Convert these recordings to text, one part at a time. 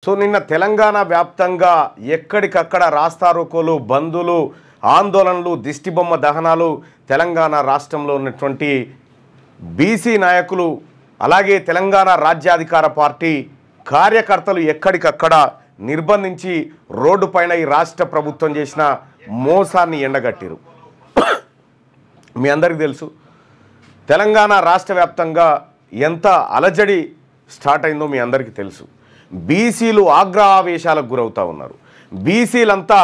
So నిన్న తెలంగాణ వ్యాప్తంగా ఎక్కడికక్కడ రాస్తారోకోలు, బందులు, ఆందోళనలు, దిష్టిబొమ్మ దహనాలు తెలంగాణ రాష్ట్రంలో ఉన్నటువంటి బీసీ నాయకులు అలాగే తెలంగాణ రాజ్యాధికార పార్టీ కార్యకర్తలు ఎక్కడికక్కడ నిర్బంధించి రోడ్డు పైన ఈ రాష్ట్ర ప్రభుత్వం చేసిన మోసాన్ని ఎండగట్టిరు. మీ అందరికీ తెలుసు తెలంగాణ రాష్ట్ర వ్యాప్తంగా ఎంత అలజడి స్టార్ట్ అయిందో మీ అందరికీ తెలుసు. బీసీలు ఆగ్రహావేశాలకు గురవుతూ ఉన్నారు. బీసీలంతా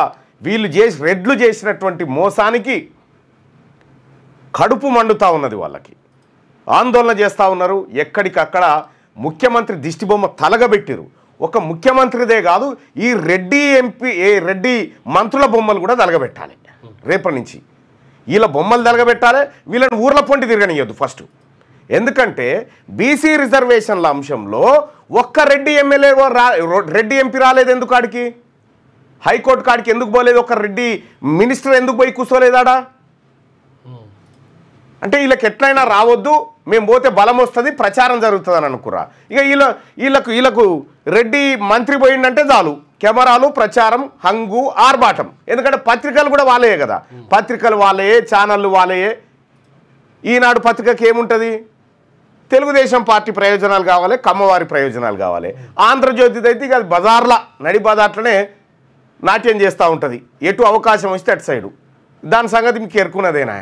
వీళ్ళు రెడ్లు చేసినటువంటి మోసానికి కడుపు మండుతూ ఉన్నది. వాళ్ళకి ఆందోళన చేస్తూ ఉన్నారు. ఎక్కడికక్కడ ముఖ్యమంత్రి దిష్టిబొమ్మ తలగబెట్టిరు. ఒక ముఖ్యమంత్రిదే కాదు, ఈ రెడ్డి మంత్రుల బొమ్మలు కూడా తలగబెట్టాలి. రేపటి నుంచి వీళ్ళ బొమ్మలు తలగబెట్టాలి. వీళ్ళని ఊర్ల పొంటి తిరగనియొద్దు ఫస్ట్. ఎందుకంటే బీసీ రిజర్వేషన్ల అంశంలో ఒక్క రెడ్డి ఎమ్మెల్యే రెడ్డి ఎంపీ రాలేదు. ఎందుకు కాడికి హైకోర్టు కాడికి ఎందుకు పోలేదు? ఒక రెడ్డి మినిస్టర్ ఎందుకు పోయి కూర్చోలేదాడా? అంటే వీళ్ళకి ఎట్లయినా రావద్దు, మేము పోతే బలం వస్తుంది, ప్రచారం జరుగుతుంది అని అనుకురా. ఇక వీళ్ళకు రెడ్డి మంత్రి పోయిందంటే చాలు, కెమెరాలు, ప్రచారం, హంగు, ఆర్భాటం. ఎందుకంటే పత్రికలు కూడా వాళ్ళే కదా, పత్రికలు వాళ్ళే, ఛానళ్ళు వాళ్ళే. ఈనాడు పత్రికకి ఏముంటుంది? తెలుగుదేశం పార్టీ ప్రయోజనాలు కావాలి, కమ్మవారి ప్రయోజనాలు కావాలి. ఆంధ్రజ్యోతి అయితే ఇక బజార్లా నడి బజార్లోనే నాట్యం చేస్తూ ఉంటుంది. ఎటు అవకాశం వస్తే అటు సైడు. దాని సంగతి మీకు ఎరుకున్నదేనా?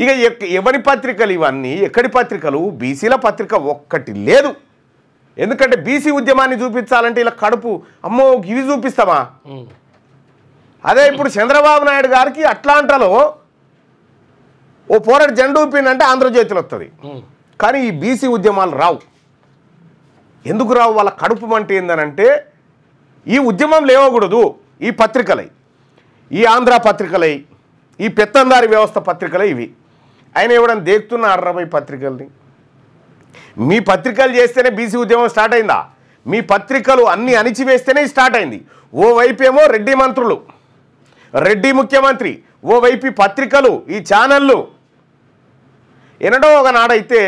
ఇక ఎవరి పత్రికలు ఇవన్నీ? ఎక్కడి పత్రికలు? బీసీల పత్రిక ఒక్కటి లేదు. ఎందుకంటే బీసీ ఉద్యమాన్ని చూపించాలంటే ఇలా కడుపు అమ్మో ఇవి చూపిస్తామా? అదే ఇప్పుడు చంద్రబాబు నాయుడు గారికి అట్లాంటలో ఓ పోరాడు జెండా ఊపిందంటే ఆంధ్రజ్యోతిలో వస్తుంది. కానీ ఈ బీసీ ఉద్యమాలు రావు. ఎందుకు రావు? వాళ్ళ కడుపు మంట ఏందనంటే ఈ ఉద్యమం లేవకూడదు. ఈ పత్రికలై, ఈ ఆంధ్ర పత్రికలై, ఈ పెత్తందారి వ్యవస్థ పత్రికలే ఇవి. ఆయన ఎవడని దేకుతున్న 60 పత్రికల్ని. మీ పత్రికలు చేస్తేనే బీసీ ఉద్యమం స్టార్ట్ అయిందా? మీ పత్రికలు అన్నీ అణిచివేస్తేనే స్టార్ట్ అయింది. ఓవైపు ఏమో రెడ్డి మంత్రులు, రెడ్డి ముఖ్యమంత్రి, ఓవైపు పత్రికలు, ఈ ఛానళ్ళు. ఎన్నడో ఒకనాడైతే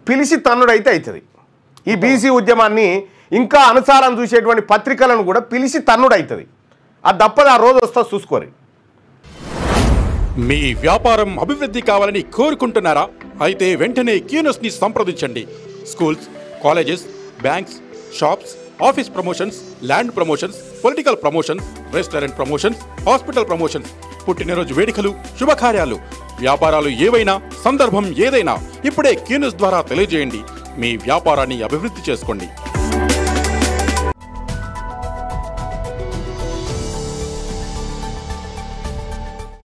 పిలిచి తన్నుడైతే అవుతుంది. ఈ బీసీ ఉద్యమాన్ని ఇంకా అనుసారం చూసేటువంటి పత్రికలను కూడా పిలిచి తన్నుడవుతుంది. అది తప్పదు, ఆ రోజు వస్తా చూసుకోరు. మీ వ్యాపారం అభివృద్ధి కావాలని కోరుకుంటున్నారా? అయితే వెంటనే క్యూనస్ని సంప్రదించండి. Schools, colleges, banks, shops, office promotions, land promotions, political promotions, restaurant promotions, hospital promotions, పుట్టినరోజు వేడుకలు, శుభకార్యాలు, వ్యాపారాలు ఏవైనా, సందర్భం ఏదైనా ఇప్పుడే క్యూనస్ ద్వారా తెలియజేయండి. మీ వ్యాపారాన్ని అభివృద్ధి చేసుకోండి.